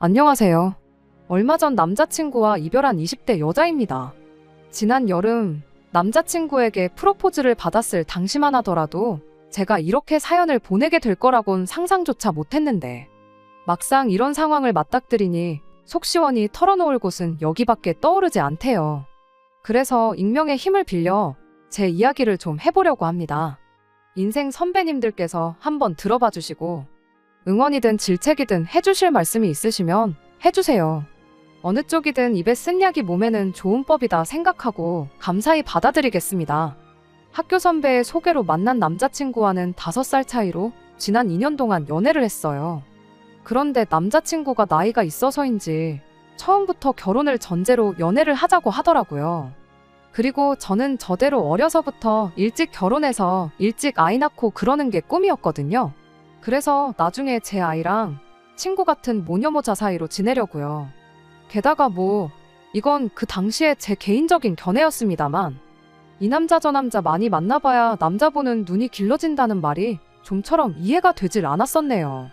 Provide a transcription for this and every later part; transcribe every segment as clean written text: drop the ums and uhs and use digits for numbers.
안녕하세요. 얼마 전 남자친구와 이별한 20대 여자입니다. 지난 여름 남자친구에게 프로포즈를 받았을 당시만 하더라도 제가 이렇게 사연을 보내게 될 거라곤 상상조차 못했는데 막상 이런 상황을 맞닥뜨리니 속 시원히 털어놓을 곳은 여기밖에 떠오르지 않대요. 그래서 익명의 힘을 빌려 제 이야기를 좀 해보려고 합니다. 인생 선배님들께서 한번 들어봐 주시고 응원이든 질책이든 해주실 말씀이 있으시면 해주세요. 어느 쪽이든 입에 쓴 약이 몸에는 좋은 법이다 생각하고 감사히 받아들이겠습니다. 학교 선배의 소개로 만난 남자친구와는 5살 차이로 지난 2년 동안 연애를 했어요. 그런데 남자친구가 나이가 있어서인지 처음부터 결혼을 전제로 연애를 하자고 하더라고요. 그리고 저는 저대로 어려서부터 일찍 결혼해서 일찍 아이 낳고 그러는 게 꿈이었거든요. 그래서 나중에 제 아이랑 친구 같은 모녀모자 사이로 지내려고요. 게다가 이건 그 당시에 제 개인적인 견해였습니다만 이 남자 저 남자 많이 만나봐야 남자 보는 눈이 길러진다는 말이 좀처럼 이해가 되질 않았었네요.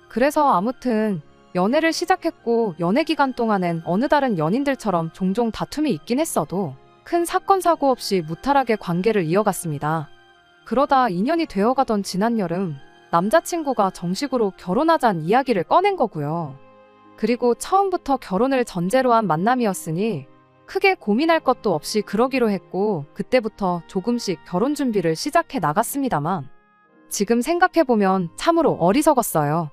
그래서 아무튼 연애를 시작했고 연애 기간 동안엔 어느 다른 연인들처럼 종종 다툼이 있긴 했어도 큰 사건 사고 없이 무탈하게 관계를 이어갔습니다. 그러다 2년이 되어가던 지난 여름 남자친구가 정식으로 결혼하자는 이야기를 꺼낸 거고요. 그리고 처음부터 결혼을 전제로 한 만남이었으니 크게 고민할 것도 없이 그러기로 했고 그때부터 조금씩 결혼 준비를 시작해 나갔습니다만 지금 생각해보면 참으로 어리석었어요.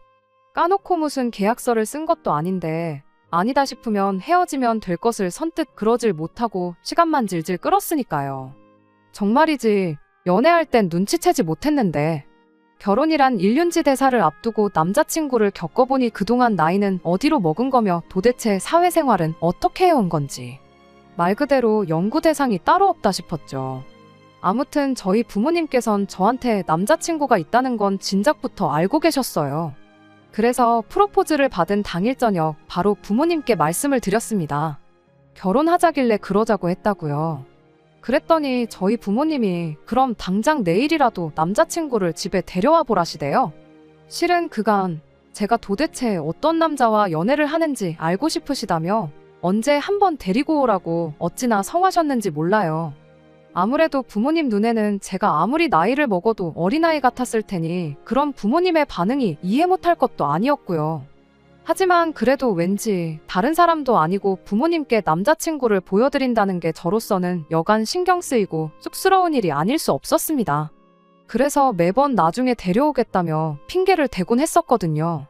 까놓고 무슨 계약서를 쓴 것도 아닌데 아니다 싶으면 헤어지면 될 것을 선뜻 그러질 못하고 시간만 질질 끌었으니까요. 정말이지 연애할 땐 눈치채지 못했는데 결혼이란 일륜지 대사를 앞두고 남자친구를 겪어보니 그동안 나이는 어디로 먹은 거며 도대체 사회생활은 어떻게 해온 건지 말 그대로 연구 대상이 따로 없다 싶었죠. 아무튼 저희 부모님께선 저한테 남자친구가 있다는 건 진작부터 알고 계셨어요. 그래서 프로포즈를 받은 당일 저녁 바로 부모님께 말씀을 드렸습니다. 결혼하자길래 그러자고 했다고요. 그랬더니 저희 부모님이 그럼 당장 내일이라도 남자친구를 집에 데려와 보라시대요. 실은 그간 제가 도대체 어떤 남자와 연애를 하는지 알고 싶으시다며 언제 한번 데리고 오라고 어찌나 성하셨는지 몰라요. 아무래도 부모님 눈에는 제가 아무리 나이를 먹어도 어린아이 같았을 테니 그런 부모님의 반응이 이해 못할 것도 아니었고요. 하지만 그래도 왠지 다른 사람도 아니고 부모님께 남자친구를 보여드린다는 게 저로서는 여간 신경 쓰이고 쑥스러운 일이 아닐 수 없었습니다. 그래서 매번 나중에 데려오겠다며 핑계를 대곤 했었거든요.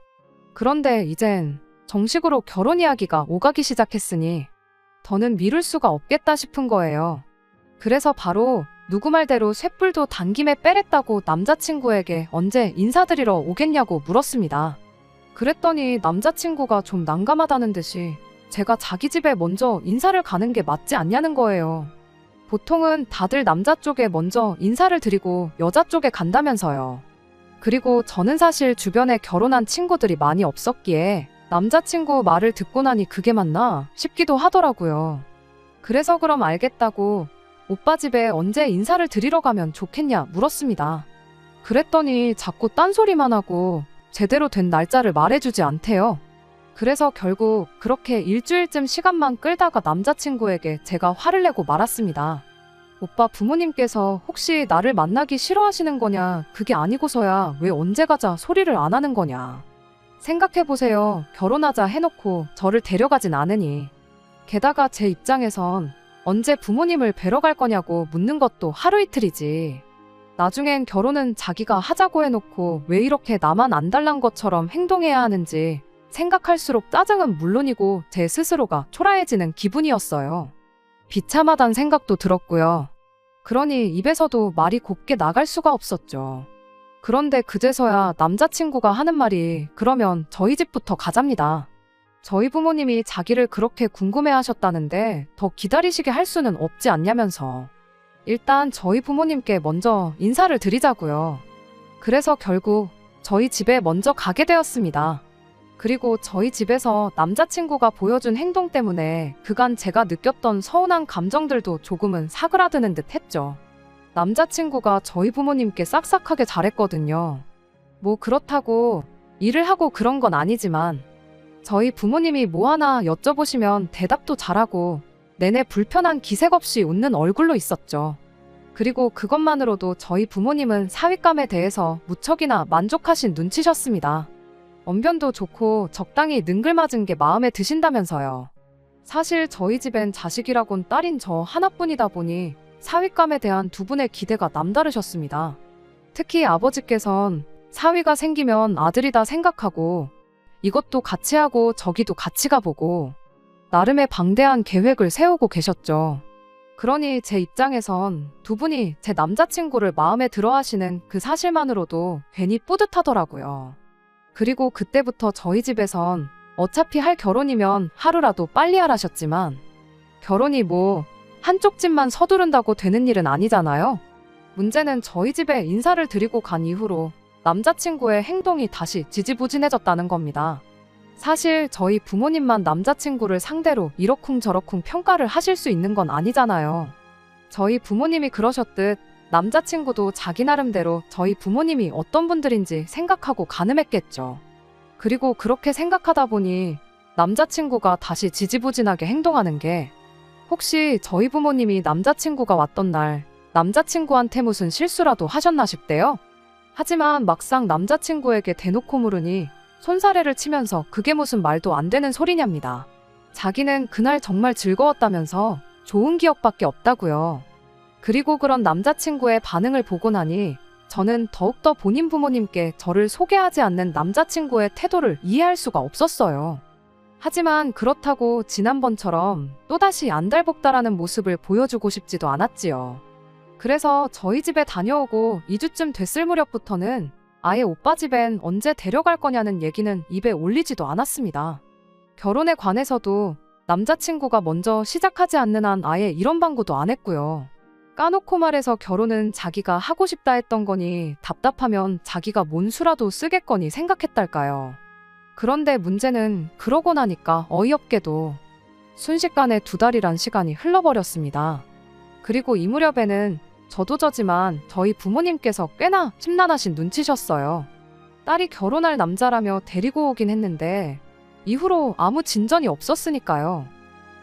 그런데 이젠 정식으로 결혼 이야기가 오가기 시작했으니 더는 미룰 수가 없겠다 싶은 거예요. 그래서 바로 누구 말대로 쇳불도 당김에 빼랬다고 남자친구에게 언제 인사드리러 오겠냐고 물었습니다. 그랬더니 남자친구가 좀 난감하다는 듯이 제가 자기 집에 먼저 인사를 가는 게 맞지 않냐는 거예요. 보통은 다들 남자 쪽에 먼저 인사를 드리고 여자 쪽에 간다면서요. 그리고 저는 사실 주변에 결혼한 친구들이 많이 없었기에 남자친구 말을 듣고 나니 그게 맞나 싶기도 하더라고요. 그래서 그럼 알겠다고 오빠 집에 언제 인사를 드리러 가면 좋겠냐 물었습니다. 그랬더니 자꾸 딴소리만 하고 제대로 된 날짜를 말해주지 않대요. 그래서 결국 그렇게 일주일쯤 시간만 끌다가 남자친구에게 제가 화를 내고 말았습니다. 오빠 부모님께서 혹시 나를 만나기 싫어하시는 거냐, 그게 아니고서야 왜 언제 가자 소리를 안 하는 거냐. 생각해보세요. 결혼하자 해놓고 저를 데려가진 않으니. 게다가 제 입장에선 언제 부모님을 뵈러 갈 거냐고 묻는 것도 하루 이틀이지. 나중엔 결혼은 자기가 하자고 해놓고 왜 이렇게 나만 안달난 것처럼 행동해야 하는지 생각할수록 짜증은 물론이고 제 스스로가 초라해지는 기분이었어요. 비참하단 생각도 들었고요. 그러니 입에서도 말이 곱게 나갈 수가 없었죠. 그런데 그제서야 남자친구가 하는 말이 그러면 저희 집부터 가잡니다. 저희 부모님이 자기를 그렇게 궁금해하셨다는데 더 기다리시게 할 수는 없지 않냐면서 일단 저희 부모님께 먼저 인사를 드리자고요. 그래서 결국 저희 집에 먼저 가게 되었습니다. 그리고 저희 집에서 남자친구가 보여준 행동 때문에 그간 제가 느꼈던 서운한 감정들도 조금은 사그라드는 듯 했죠. 남자친구가 저희 부모님께 싹싹하게 잘했거든요. 그렇다고 일을 하고 그런 건 아니지만 저희 부모님이 뭐 하나 여쭤보시면 대답도 잘하고 내내 불편한 기색 없이 웃는 얼굴로 있었죠. 그리고 그것만으로도 저희 부모님은 사윗감에 대해서 무척이나 만족하신 눈치셨습니다. 언변도 좋고 적당히 능글맞은 게 마음에 드신다면서요. 사실 저희 집엔 자식이라곤 딸인 저 하나뿐이다 보니 사윗감에 대한 두 분의 기대가 남다르셨습니다. 특히 아버지께선 사위가 생기면 아들이다 생각하고 이것도 같이 하고 저기도 같이 가보고 나름의 방대한 계획을 세우고 계셨죠. 그러니 제 입장에선 두 분이 제 남자친구를 마음에 들어 하시는 그 사실만으로도 괜히 뿌듯하더라고요. 그리고 그때부터 저희 집에선 어차피 할 결혼이면 하루라도 빨리 하라셨지만 결혼이 뭐 한쪽 집만 서두른다고 되는 일은 아니잖아요. 문제는 저희 집에 인사를 드리고 간 이후로 남자친구의 행동이 다시 지지부진해졌다는 겁니다. 사실 저희 부모님만 남자친구를 상대로 이러쿵저러쿵 평가를 하실 수 있는 건 아니잖아요. 저희 부모님이 그러셨듯 남자친구도 자기 나름대로 저희 부모님이 어떤 분들인지 생각하고 가늠했겠죠. 그리고 그렇게 생각하다 보니 남자친구가 다시 지지부진하게 행동하는 게 혹시 저희 부모님이 남자친구가 왔던 날 남자친구한테 무슨 실수라도 하셨나 싶대요. 하지만 막상 남자친구에게 대놓고 물으니 손사래를 치면서 그게 무슨 말도 안 되는 소리냐입니다. 자기는 그날 정말 즐거웠다면서 좋은 기억밖에 없다고요. 그리고 그런 남자친구의 반응을 보고 나니 저는 더욱더 본인 부모님께 저를 소개하지 않는 남자친구의 태도를 이해할 수가 없었어요. 하지만 그렇다고 지난번처럼 또다시 안달복달하는 모습을 보여주고 싶지도 않았지요. 그래서 저희 집에 다녀오고 2주쯤 됐을 무렵부터는 아예 오빠 집엔 언제 데려갈 거냐는 얘기는 입에 올리지도 않았습니다. 결혼에 관해서도 남자친구가 먼저 시작하지 않는 한 아예 이런 방구도 안 했고요. 까놓고 말해서 결혼은 자기가 하고 싶다 했던 거니 답답하면 자기가 뭔 수라도 쓰겠거니 생각했달까요. 그런데 문제는 그러고 나니까 어이없게도 순식간에 2달이란 시간이 흘러버렸습니다. 그리고 이 무렵에는 저도 저지만 저희 부모님께서 꽤나 심란하신 눈치셨어요. 딸이 결혼할 남자라며 데리고 오긴 했는데 이후로 아무 진전이 없었으니까요.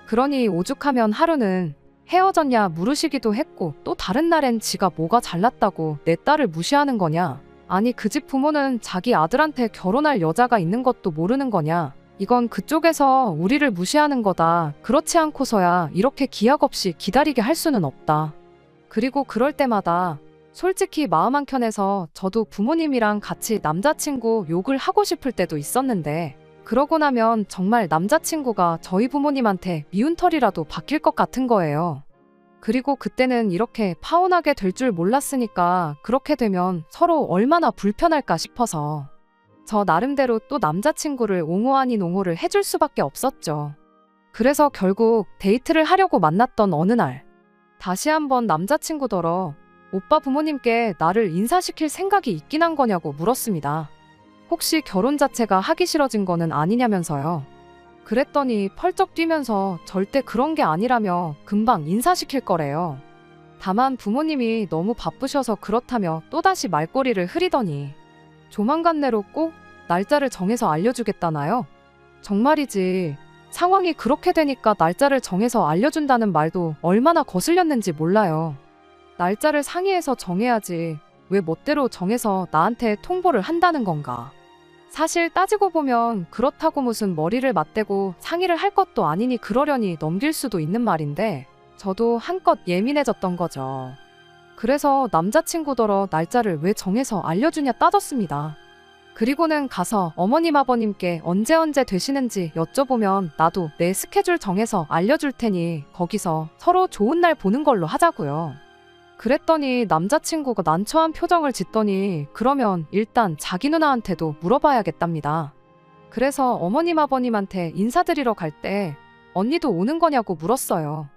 그러니 오죽하면 하루는 헤어졌냐 물으시기도 했고 또 다른 날엔 지가 뭐가 잘났다고 내 딸을 무시하는 거냐. 아니 그 집 부모는 자기 아들한테 결혼할 여자가 있는 것도 모르는 거냐. 이건 그쪽에서 우리를 무시하는 거다. 그렇지 않고서야 이렇게 기약 없이 기다리게 할 수는 없다. 그리고 그럴 때마다 솔직히 마음 한켠에서 저도 부모님이랑 같이 남자친구 욕을 하고 싶을 때도 있었는데 그러고 나면 정말 남자친구가 저희 부모님한테 미운 털이라도 박힐 것 같은 거예요. 그리고 그때는 이렇게 파혼하게 될 줄 몰랐으니까 그렇게 되면 서로 얼마나 불편할까 싶어서 저 나름대로 또 남자친구를 옹호 아닌 옹호를 해줄 수밖에 없었죠. 그래서 결국 데이트를 하려고 만났던 어느 날 다시 한번 남자친구더러 오빠 부모님께 나를 인사시킬 생각이 있긴 한 거냐고 물었습니다. 혹시 결혼 자체가 하기 싫어진 거는 아니냐면서요. 그랬더니 펄쩍 뛰면서 절대 그런 게 아니라며 금방 인사시킬 거래요. 다만 부모님이 너무 바쁘셔서 그렇다며 또다시 말꼬리를 흐리더니 조만간 내로 꼭 날짜를 정해서 알려주겠다나요? 정말이지 상황이 그렇게 되니까 날짜를 정해서 알려준다는 말도 얼마나 거슬렸는지 몰라요. 날짜를 상의해서 정해야지 왜 멋대로 정해서 나한테 통보를 한다는 건가. 사실 따지고 보면 그렇다고 무슨 머리를 맞대고 상의를 할 것도 아니니 그러려니 넘길 수도 있는 말인데 저도 한껏 예민해졌던 거죠. 그래서 남자친구더러 날짜를 왜 정해서 알려주냐 따졌습니다. 그리고는 가서 어머님 아버님께 언제 되시는지 여쭤보면 나도 내 스케줄 정해서 알려줄 테니 거기서 서로 좋은 날 보는 걸로 하자고요. 그랬더니 남자친구가 난처한 표정을 짓더니 그러면 일단 자기 누나한테도 물어봐야겠답니다. 그래서 어머님 아버님한테 인사드리러 갈 때 언니도 오는 거냐고 물었어요.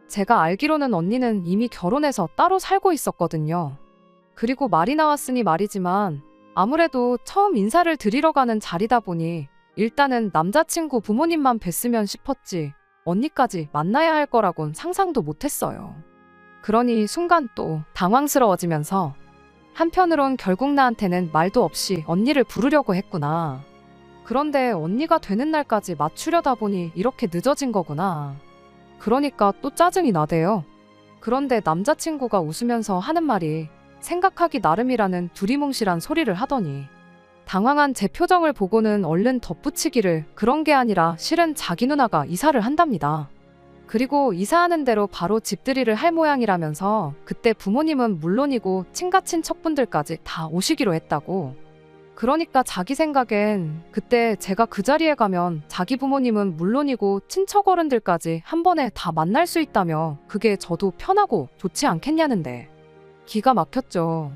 제가 알기로는 언니는 이미 결혼해서 따로 살고 있었거든요. 그리고 말이 나왔으니 말이지만 아무래도 처음 인사를 드리러 가는 자리다 보니 일단은 남자친구 부모님만 뵀으면 싶었지 언니까지 만나야 할 거라곤 상상도 못했어요. 그러니 순간 또 당황스러워지면서 한편으론 결국 나한테는 말도 없이 언니를 부르려고 했구나. 그런데 언니가 되는 날까지 맞추려다 보니 이렇게 늦어진 거구나. 그러니까 또 짜증이 나대요. 그런데 남자친구가 웃으면서 하는 말이 생각하기 나름이라는 두리뭉실한 소리를 하더니 당황한 제 표정을 보고는 얼른 덧붙이기를 그런 게 아니라 실은 자기 누나가 이사를 한답니다. 그리고 이사하는 대로 바로 집들이를 할 모양이라면서 그때 부모님은 물론이고 친가친척분들까지 다 오시기로 했다고. 그러니까 자기 생각엔 그때 제가 그 자리에 가면 자기 부모님은 물론이고 친척 어른들까지 한 번에 다 만날 수 있다며 그게 저도 편하고 좋지 않겠냐는데 기가 막혔죠.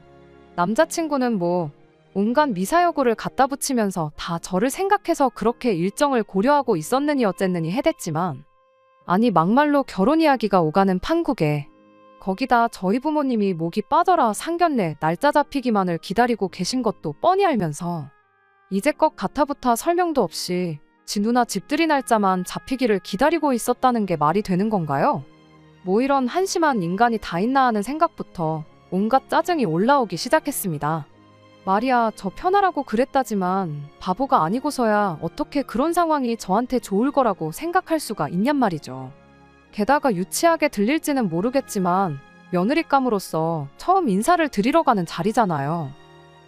남자친구는 뭐 온갖 미사여구를 갖다 붙이면서 다 저를 생각해서 그렇게 일정을 고려하고 있었느니 어쨌느니 해댔지만 아니 막말로 결혼 이야기가 오가는 판국에 거기다 저희 부모님이 목이 빠져라 상견례 날짜 잡히기만을 기다리고 계신 것도 뻔히 알면서 이제껏 가타부타 설명도 없이 지 누나 집들이 날짜만 잡히기를 기다리고 있었다는 게 말이 되는 건가요? 뭐 이런 한심한 인간이 다 있나 하는 생각부터 온갖 짜증이 올라오기 시작했습니다. 말이야 저 편하라고 그랬다지만 바보가 아니고서야 어떻게 그런 상황이 저한테 좋을 거라고 생각할 수가 있냔 말이죠. 게다가 유치하게 들릴지는 모르겠지만 며느리감으로서 처음 인사를 드리러 가는 자리잖아요.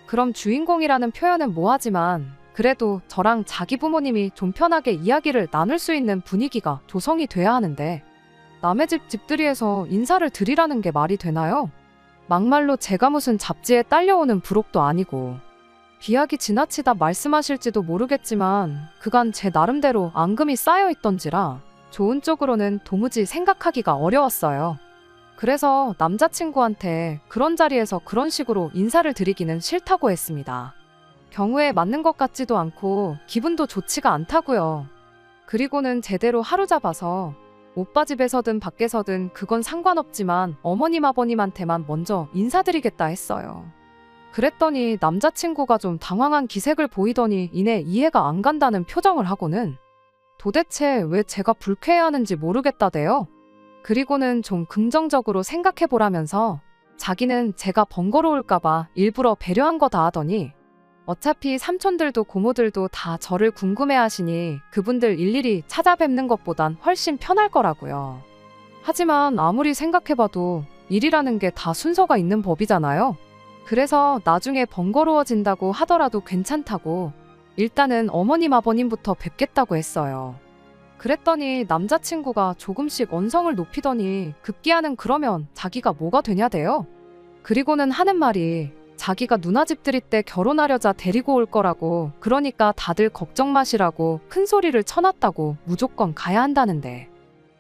그럼 주인공이라는 표현은 뭐하지만 그래도 저랑 자기 부모님이 좀 편하게 이야기를 나눌 수 있는 분위기가 조성이 돼야 하는데 남의 집 집들이에서 인사를 드리라는 게 말이 되나요? 막말로 제가 무슨 잡지에 딸려오는 부록도 아니고 비약이 지나치다 말씀하실지도 모르겠지만 그간 제 나름대로 앙금이 쌓여있던지라 좋은 쪽으로는 도무지 생각하기가 어려웠어요. 그래서 남자친구한테 그런 자리에서 그런 식으로 인사를 드리기는 싫다고 했습니다. 경우에 맞는 것 같지도 않고 기분도 좋지가 않다고요. 그리고는 제대로 하루 잡아서 오빠 집에서든 밖에서든 그건 상관없지만 어머님 아버님한테만 먼저 인사드리겠다 했어요. 그랬더니 남자친구가 좀 당황한 기색을 보이더니 이내 이해가 안 간다는 표정을 하고는 도대체 왜 제가 불쾌해하는지 모르겠다대요. 그리고는 좀 긍정적으로 생각해보라면서 자기는 제가 번거로울까봐 일부러 배려한 거다 하더니 어차피 삼촌들도 고모들도 다 저를 궁금해하시니 그분들 일일이 찾아뵙는 것보단 훨씬 편할 거라고요. 하지만 아무리 생각해봐도 일이라는 게 다 순서가 있는 법이잖아요. 그래서 나중에 번거로워진다고 하더라도 괜찮다고 일단은 어머님 아버님부터 뵙겠다고 했어요. 그랬더니 남자친구가 조금씩 언성을 높이더니 급기야는 그러면 자기가 뭐가 되냐대요. 그리고는 하는 말이 자기가 누나 집들이 때 결혼하려자 데리고 올 거라고 그러니까 다들 걱정 마시라고 큰 소리를 쳐놨다고 무조건 가야 한다는데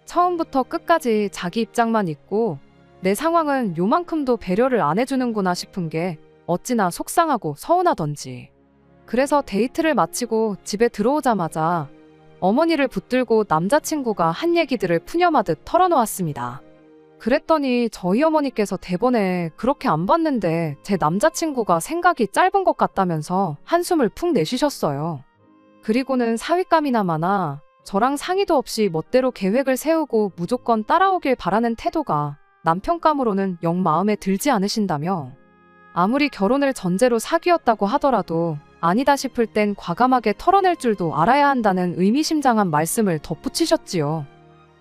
처음부터 끝까지 자기 입장만 있고 내 상황은 요만큼도 배려를 안 해주는구나 싶은 게 어찌나 속상하고 서운하던지. 그래서 데이트를 마치고 집에 들어오자마자 어머니를 붙들고 남자친구가 한 얘기들을 푸념하듯 털어놓았습니다. 그랬더니 저희 어머니께서 대번에 그렇게 안 봤는데 제 남자친구가 생각이 짧은 것 같다면서 한숨을 푹 내쉬셨어요. 그리고는 사윗감이나마나 저랑 상의도 없이 멋대로 계획을 세우고 무조건 따라오길 바라는 태도가 남편감으로는 영 마음에 들지 않으신다며 아무리 결혼을 전제로 사귀었다고 하더라도 아니다 싶을 땐 과감하게 털어낼 줄도 알아야 한다는 의미심장한 말씀을 덧붙이셨지요.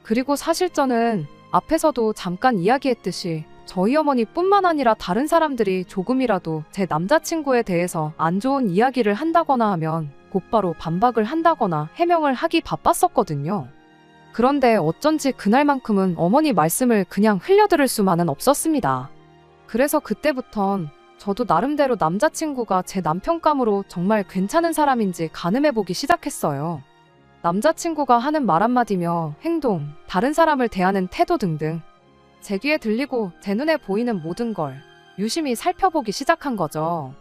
그리고 사실 저는 앞에서도 잠깐 이야기했듯이 저희 어머니뿐만 아니라 다른 사람들이 조금이라도 제 남자친구에 대해서 안 좋은 이야기를 한다거나 하면 곧바로 반박을 한다거나 해명을 하기 바빴었거든요. 그런데 어쩐지 그날만큼은 어머니 말씀을 그냥 흘려들을 수만은 없었습니다. 그래서 그때부턴 저도 나름대로 남자친구가 제 남편감으로 정말 괜찮은 사람인지 가늠해보기 시작했어요. 남자친구가 하는 말 한마디며 행동, 다른 사람을 대하는 태도 등등 제 귀에 들리고 제 눈에 보이는 모든 걸 유심히 살펴보기 시작한 거죠.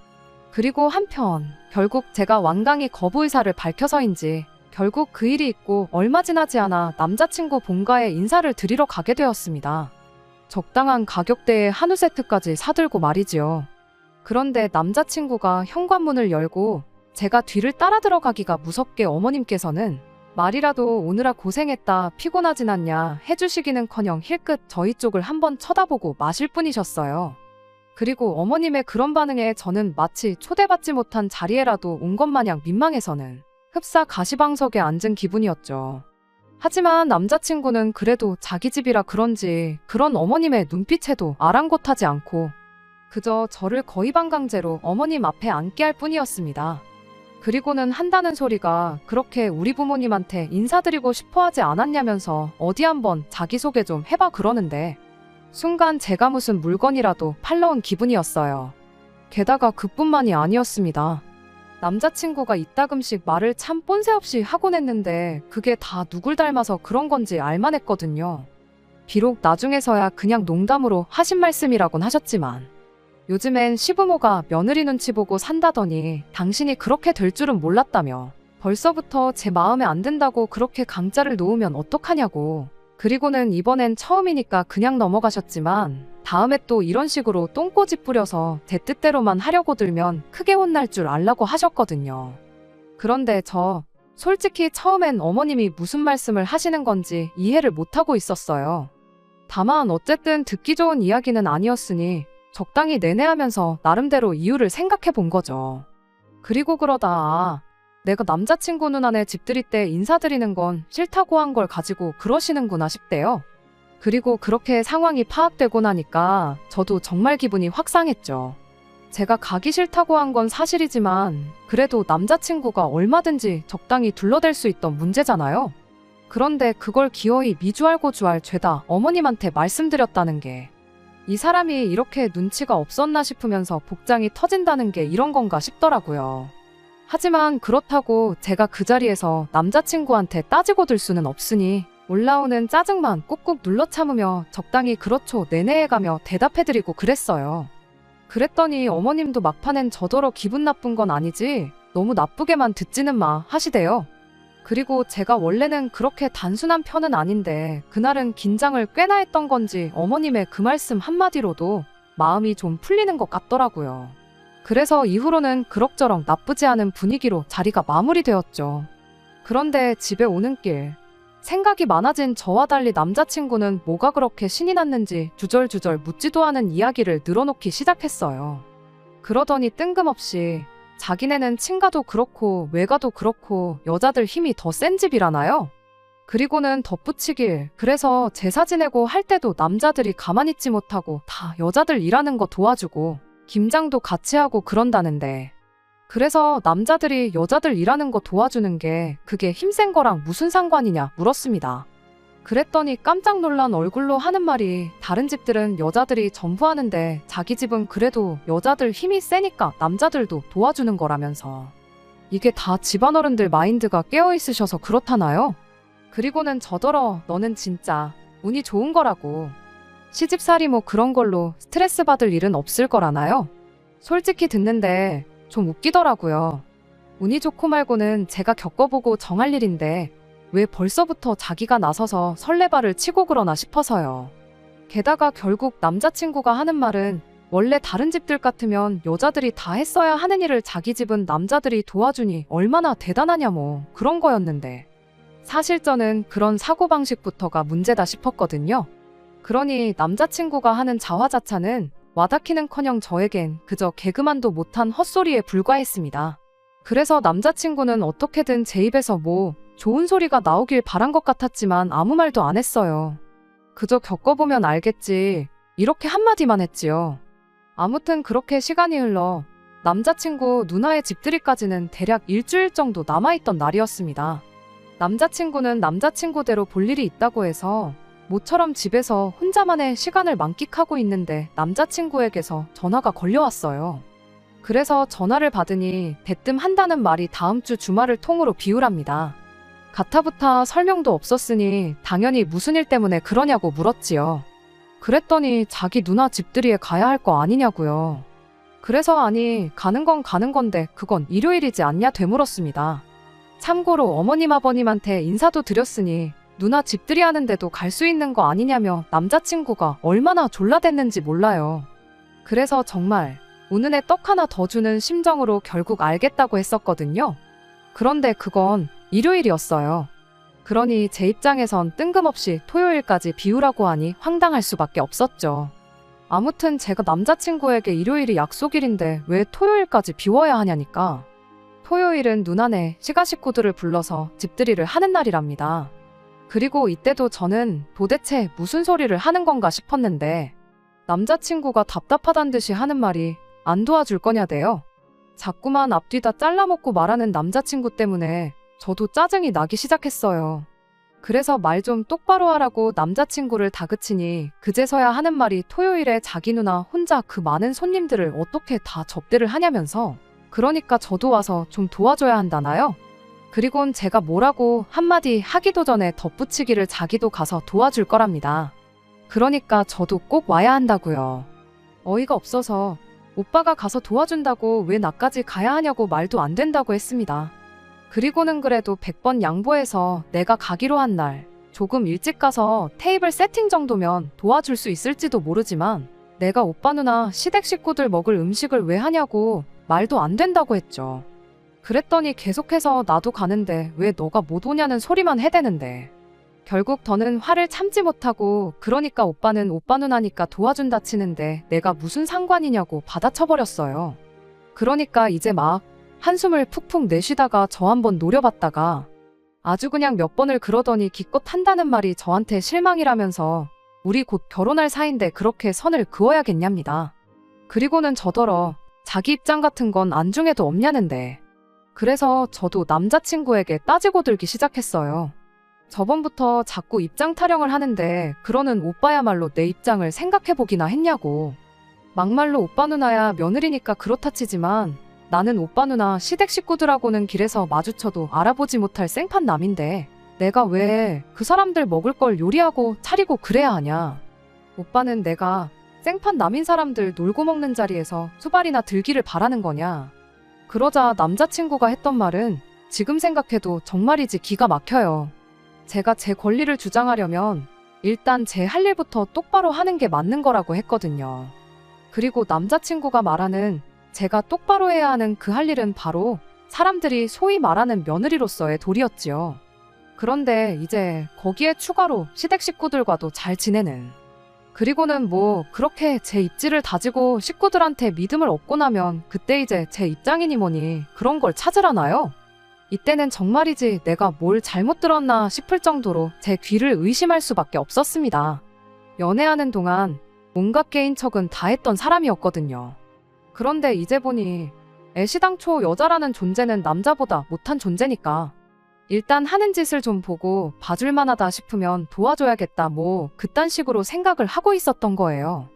그리고 한편 결국 제가 완강히 거부 의사를 밝혀서인지 결국 그 일이 있고 얼마 지나지 않아 남자친구 본가에 인사를 드리러 가게 되었습니다. 적당한 가격대의 한우 세트까지 사들고 말이지요. 그런데 남자친구가 현관문을 열고 제가 뒤를 따라 들어가기가 무섭게 어머님께서는 말이라도 오느라 고생했다 피곤하진 않냐 해주시기는커녕 힐끗 저희 쪽을 한번 쳐다보고 마실 뿐이셨어요. 그리고 어머님의 그런 반응에 저는 마치 초대받지 못한 자리에라도 온 것 마냥 민망해서는 흡사 가시방석에 앉은 기분이었죠. 하지만 남자친구는 그래도 자기 집이라 그런지 그런 어머님의 눈빛에도 아랑곳하지 않고 그저 저를 거의 반강제로 어머님 앞에 앉게 할 뿐이었습니다. 그리고는 한다는 소리가 그렇게 우리 부모님한테 인사드리고 싶어 하지 않았냐면서 어디 한번 자기소개 좀 해봐 그러는데 순간 제가 무슨 물건이라도 팔러온 기분이었어요. 게다가 그뿐만이 아니었습니다. 남자친구가 이따금씩 말을 참 뻔세 없이 하곤 했는데 그게 다 누굴 닮아서 그런 건지 알만했거든요. 비록 나중에서야 그냥 농담으로 하신 말씀이라곤 하셨지만 요즘엔 시부모가 며느리 눈치 보고 산다더니 당신이 그렇게 될 줄은 몰랐다며 벌써부터 제 마음에 안 든다고 그렇게 강짜를 놓으면 어떡하냐고. 그리고는 이번엔 처음이니까 그냥 넘어가셨지만 다음에 또 이런 식으로 똥꼬집 부려서 제 뜻대로만 하려고 들면 크게 혼날 줄 알라고 하셨거든요. 그런데 저 솔직히 처음엔 어머님이 무슨 말씀을 하시는 건지 이해를 못하고 있었어요. 다만 어쨌든 듣기 좋은 이야기는 아니었으니 적당히 내내하면서 나름대로 이유를 생각해 본 거죠. 그리고 그러다 내가 남자친구 누나네 집들이 때 인사드리는 건 싫다고 한 걸 가지고 그러시는구나 싶대요. 그리고 그렇게 상황이 파악되고 나니까 저도 정말 기분이 확 상했죠. 제가 가기 싫다고 한 건 사실이지만 그래도 남자친구가 얼마든지 적당히 둘러댈 수 있던 문제잖아요. 그런데 그걸 기어이 미주알고주알 죄다 어머님한테 말씀드렸다는 게 이 사람이 이렇게 눈치가 없었나 싶으면서 복장이 터진다는 게 이런 건가 싶더라고요. 하지만 그렇다고 제가 그 자리에서 남자친구한테 따지고 들 수는 없으니 올라오는 짜증만 꾹꾹 눌러 참으며 적당히 그렇죠 내내해가며 대답해드리고 그랬어요. 그랬더니 어머님도 막판엔 저더러 기분 나쁜 건 아니지 너무 나쁘게만 듣지는 마 하시대요. 그리고 제가 원래는 그렇게 단순한 편은 아닌데 그날은 긴장을 꽤나 했던 건지 어머님의 그 말씀 한마디로도 마음이 좀 풀리는 것 같더라고요. 그래서 이후로는 그럭저럭 나쁘지 않은 분위기로 자리가 마무리되었죠. 그런데 집에 오는 길 생각이 많아진 저와 달리 남자친구는 뭐가 그렇게 신이 났는지 주절주절 묻지도 않은 이야기를 늘어놓기 시작했어요. 그러더니 뜬금없이 자기네는 친가도 그렇고 외가도 그렇고 여자들 힘이 더 센 집이라나요? 그리고는 덧붙이길 그래서 제사 지내고 할 때도 남자들이 가만히 있지 못하고 다 여자들 일하는 거 도와주고 김장도 같이 하고 그런다는데 그래서 남자들이 여자들 일하는 거 도와주는 게 그게 힘센 거랑 무슨 상관이냐 물었습니다. 그랬더니 깜짝 놀란 얼굴로 하는 말이 다른 집들은 여자들이 전부 하는데 자기 집은 그래도 여자들 힘이 세니까 남자들도 도와주는 거라면서 이게 다 집안어른들 마인드가 깨어있으셔서 그렇다나요? 그리고는 저더러 너는 진짜 운이 좋은 거라고 시집살이 뭐 그런 걸로 스트레스 받을 일은 없을 거라나요? 솔직히 듣는데 좀 웃기더라고요. 운이 좋고 말고는 제가 겪어보고 정할 일인데 왜 벌써부터 자기가 나서서 설레발을 치고 그러나 싶어서요. 게다가 결국 남자친구가 하는 말은 원래 다른 집들 같으면 여자들이 다 했어야 하는 일을 자기 집은 남자들이 도와주니 얼마나 대단하냐 뭐 그런 거였는데 사실 저는 그런 사고방식부터가 문제다 싶었거든요. 그러니 남자친구가 하는 자화자찬은 와닿기는커녕 저에겐 그저 개그만도 못한 헛소리에 불과했습니다. 그래서 남자친구는 어떻게든 제 입에서 뭐 좋은 소리가 나오길 바란 것 같았지만 아무 말도 안 했어요. 그저 겪어보면 알겠지 이렇게 한마디만 했지요. 아무튼 그렇게 시간이 흘러 남자친구 누나의 집들이까지는 대략 일주일 정도 남아있던 날이었습니다. 남자친구는 남자친구대로 볼 일이 있다고 해서 모처럼 집에서 혼자만의 시간을 만끽하고 있는데 남자친구에게서 전화가 걸려왔어요. 그래서 전화를 받으니 대뜸 한다는 말이 다음 주 주말을 통으로 비우랍니다. 가타부타 설명도 없었으니 당연히 무슨 일 때문에 그러냐고 물었지요. 그랬더니 자기 누나 집들이에 가야 할 거 아니냐고요. 그래서 아니 가는 건 가는 건데 그건 일요일이지 않냐 되물었습니다. 참고로 어머님 아버님한테 인사도 드렸으니 누나 집들이 하는데도 갈 수 있는 거 아니냐며 남자친구가 얼마나 졸라댔는지 몰라요. 그래서 정말 우는 애 떡 하나 더 주는 심정으로 결국 알겠다고 했었거든요. 그런데 그건 일요일이었어요. 그러니 제 입장에선 뜬금없이 토요일까지 비우라고 하니 황당할 수밖에 없었죠. 아무튼 제가 남자친구에게 일요일이 약속일인데 왜 토요일까지 비워야 하냐니까. 토요일은 누나네 시가 식구들을 불러서 집들이를 하는 날이랍니다. 그리고 이때도 저는 도대체 무슨 소리를 하는 건가 싶었는데 남자친구가 답답하단 듯이 하는 말이 안 도와줄 거냐대요. 자꾸만 앞뒤다 잘라먹고 말하는 남자친구 때문에 저도 짜증이 나기 시작했어요. 그래서 말 좀 똑바로 하라고 남자친구를 다그치니 그제서야 하는 말이 토요일에 자기 누나 혼자 그 많은 손님들을 어떻게 다 접대를 하냐면서 그러니까 저도 와서 좀 도와줘야 한다나요? 그리곤 제가 뭐라고 한마디 하기도 전에 덧붙이기를 자기도 가서 도와줄 거랍니다. 그러니까 저도 꼭 와야 한다고요. 어이가 없어서 오빠가 가서 도와준다고 왜 나까지 가야 하냐고 말도 안 된다고 했습니다. 그리고는 그래도 100번 양보해서 내가 가기로 한 날 조금 일찍 가서 테이블 세팅 정도면 도와줄 수 있을지도 모르지만 내가 오빠 누나 시댁 식구들 먹을 음식을 왜 하냐고 말도 안 된다고 했죠. 그랬더니 계속해서 나도 가는데 왜 너가 못 오냐는 소리만 해대는데 결국 더는 화를 참지 못하고 그러니까 오빠는 오빠 누나니까 도와준다 치는데 내가 무슨 상관이냐고 받아쳐버렸어요. 그러니까 이제 막 한숨을 푹푹 내쉬다가 저 한번 노려봤다가 아주 그냥 몇 번을 그러더니 기껏 한다는 말이 저한테 실망이라면서 우리 곧 결혼할 사이인데 그렇게 선을 그어야겠냐입니다. 그리고는 저더러 자기 입장 같은 건 안중에도 없냐는데 그래서 저도 남자친구에게 따지고 들기 시작했어요. 저번부터 자꾸 입장 타령을 하는데 그러는 오빠야말로 내 입장을 생각해보기나 했냐고. 막말로 오빠 누나야 며느리니까 그렇다 치지만 나는 오빠 누나 시댁 식구들하고는 길에서 마주쳐도 알아보지 못할 생판남인데 내가 왜 그 사람들 먹을 걸 요리하고 차리고 그래야 하냐. 오빠는 내가 생판남인 사람들 놀고 먹는 자리에서 수발이나 들기를 바라는 거냐. 그러자 남자친구가 했던 말은 지금 생각해도 정말이지 기가 막혀요. 제가 제 권리를 주장하려면 일단 제 할 일부터 똑바로 하는 게 맞는 거라고 했거든요. 그리고 남자친구가 말하는 제가 똑바로 해야 하는 그 할 일은 바로 사람들이 소위 말하는 며느리로서의 도리였지요. 그런데 이제 거기에 추가로 시댁 식구들과도 잘 지내는. 그리고는 뭐 그렇게 제 입지를 다지고 식구들한테 믿음을 얻고 나면 그때 이제 제 입장이니 뭐니 그런 걸 찾으라나요? 이때는 정말이지 내가 뭘 잘못 들었나 싶을 정도로 제 귀를 의심할 수밖에 없었습니다. 연애하는 동안 온갖 개인 척은 다 했던 사람이었거든요. 그런데 이제 보니 애시당초 여자라는 존재는 남자보다 못한 존재니까 일단 하는 짓을 좀 보고 봐줄 만하다 싶으면 도와줘야겠다 뭐 그딴 식으로 생각을 하고 있었던 거예요.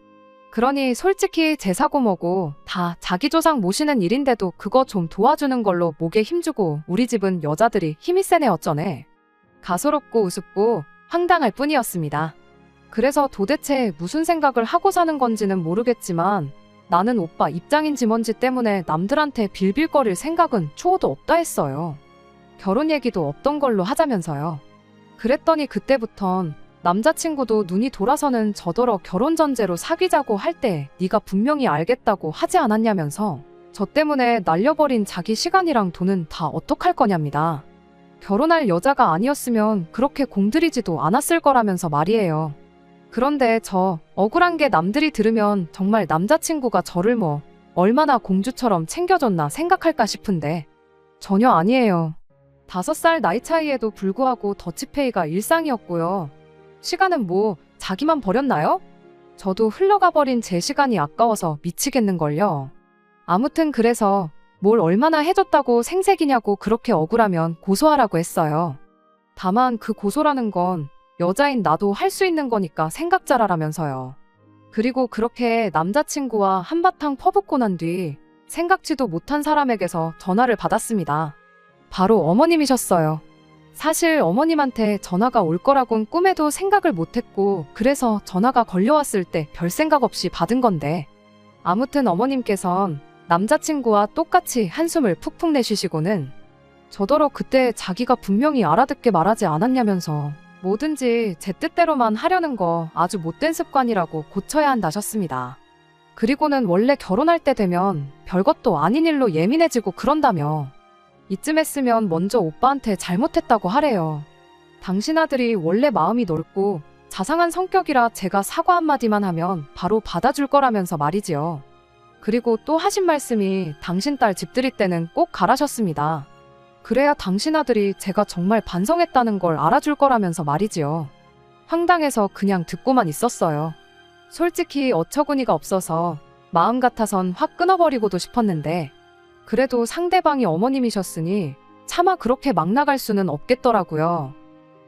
그러니 솔직히 제 사고 뭐고 다 자기 조상 모시는 일인데도 그거 좀 도와주는 걸로 목에 힘주고 우리 집은 여자들이 힘이 세네 어쩌네. 가소롭고 우습고 황당할 뿐이었습니다. 그래서 도대체 무슨 생각을 하고 사는 건지는 모르겠지만 나는 오빠 입장인지 뭔지 때문에 남들한테 빌빌거릴 생각은 초도 없다 했어요. 결혼 얘기도 없던 걸로 하자면서요. 그랬더니 그때부턴 남자친구도 눈이 돌아서는 저더러 결혼 전제로 사귀자고 할 때 네가 분명히 알겠다고 하지 않았냐면서 저 때문에 날려버린 자기 시간이랑 돈은 다 어떡할 거냐입니다. 결혼할 여자가 아니었으면 그렇게 공들이지도 않았을 거라면서 말이에요. 그런데 저 억울한 게 남들이 들으면 정말 남자친구가 저를 뭐 얼마나 공주처럼 챙겨줬나 생각할까 싶은데 전혀 아니에요. 5살 나이 차이에도 불구하고 더치페이가 일상이었고요. 시간은 뭐 자기만 버렸나요? 저도 흘러가버린 제 시간이 아까워서 미치겠는걸요. 아무튼 그래서 뭘 얼마나 해줬다고 생색이냐고 그렇게 억울하면 고소하라고 했어요. 다만 그 고소라는 건 여자인 나도 할 수 있는 거니까 생각 잘하라면서요. 그리고 그렇게 남자친구와 한바탕 퍼붓고 난 뒤 생각지도 못한 사람에게서 전화를 받았습니다. 바로 어머님이셨어요. 사실 어머님한테 전화가 올 거라곤 꿈에도 생각을 못했고 그래서 전화가 걸려왔을 때 별 생각 없이 받은 건데 아무튼 어머님께선 남자친구와 똑같이 한숨을 푹푹 내쉬시고는 저더러 그때 자기가 분명히 알아듣게 말하지 않았냐면서 뭐든지 제 뜻대로만 하려는 거 아주 못된 습관이라고 고쳐야 한다셨습니다. 그리고는 원래 결혼할 때 되면 별것도 아닌 일로 예민해지고 그런다며 이쯤 했으면 먼저 오빠한테 잘못했다고 하래요. 당신 아들이 원래 마음이 넓고 자상한 성격이라 제가 사과 한마디만 하면 바로 받아줄 거라면서 말이지요. 그리고 또 하신 말씀이 당신 딸 집 들일 때는 꼭 가라셨습니다. 그래야 당신 아들이 제가 정말 반성했다는 걸 알아줄 거라면서 말이지요. 황당해서 그냥 듣고만 있었어요. 솔직히 어처구니가 없어서 마음 같아선 확 끊어버리고도 싶었는데 그래도 상대방이 어머님이셨으니 차마 그렇게 막 나갈 수는 없겠더라고요.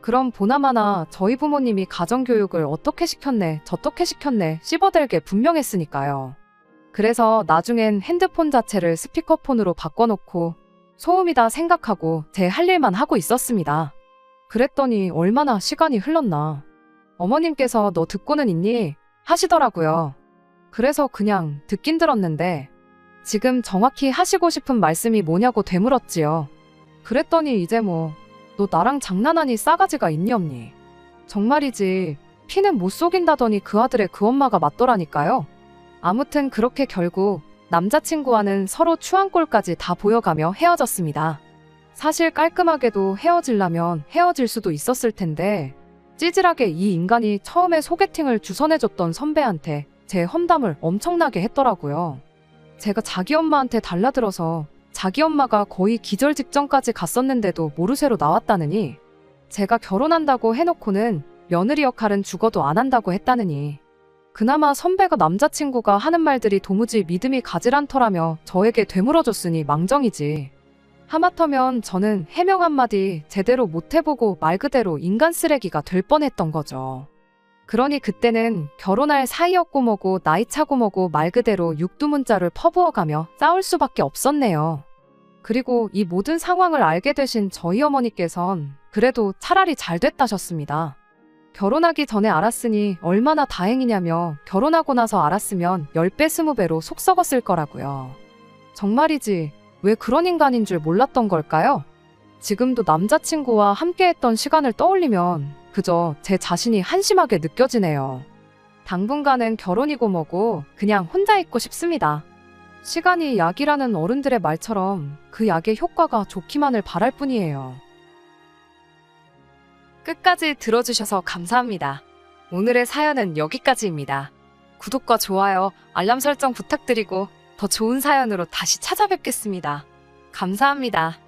그럼 보나마나 저희 부모님이 가정교육을 어떻게 시켰네 저떻게 시켰네 씹어댈 게 분명했으니까요. 그래서 나중엔 핸드폰 자체를 스피커폰으로 바꿔놓고 소음이다 생각하고 제 할 일만 하고 있었습니다. 그랬더니 얼마나 시간이 흘렀나. 어머님께서 너 듣고는 있니? 하시더라고요. 그래서 그냥 듣긴 들었는데 지금 정확히 하시고 싶은 말씀이 뭐냐고 되물었지요. 그랬더니 이제 뭐 너 나랑 장난하니 싸가지가 있니 없니? 정말이지 피는 못 속인다더니 그 아들의 그 엄마가 맞더라니까요. 아무튼 그렇게 결국 남자친구와는 서로 추한 꼴까지 다 보여가며 헤어졌습니다. 사실 깔끔하게도 헤어지려면 헤어질 수도 있었을 텐데 찌질하게 이 인간이 처음에 소개팅을 주선해줬던 선배한테 제 험담을 엄청나게 했더라고요. 제가 자기 엄마한테 달라들어서 자기 엄마가 거의 기절 직전까지 갔었는데도 모르쇠로 나왔다느니 제가 결혼한다고 해놓고는 며느리 역할은 죽어도 안 한다고 했다느니 그나마 선배가 남자친구가 하는 말들이 도무지 믿음이 가질 않더라며 저에게 되물어줬으니 망정이지. 하마터면 저는 해명 한마디 제대로 못해보고 말 그대로 인간 쓰레기가 될 뻔했던 거죠. 그러니 그때는 결혼할 사이였고 뭐고 나이 차고 뭐고 말 그대로 육두문자를 퍼부어가며 싸울 수밖에 없었네요. 그리고 이 모든 상황을 알게 되신 저희 어머니께선 그래도 차라리 잘 됐다셨습니다. 결혼하기 전에 알았으니 얼마나 다행이냐며 결혼하고 나서 알았으면 10배 20배로 속 썩었을 거라고요. 정말이지 왜 그런 인간인 줄 몰랐던 걸까요? 지금도 남자친구와 함께했던 시간을 떠올리면 그저 제 자신이 한심하게 느껴지네요. 당분간은 결혼이고 뭐고 그냥 혼자 있고 싶습니다. 시간이 약이라는 어른들의 말처럼 그 약의 효과가 좋기만을 바랄 뿐이에요. 끝까지 들어주셔서 감사합니다. 오늘의 사연은 여기까지입니다. 구독과 좋아요, 알람 설정 부탁드리고 더 좋은 사연으로 다시 찾아뵙겠습니다. 감사합니다.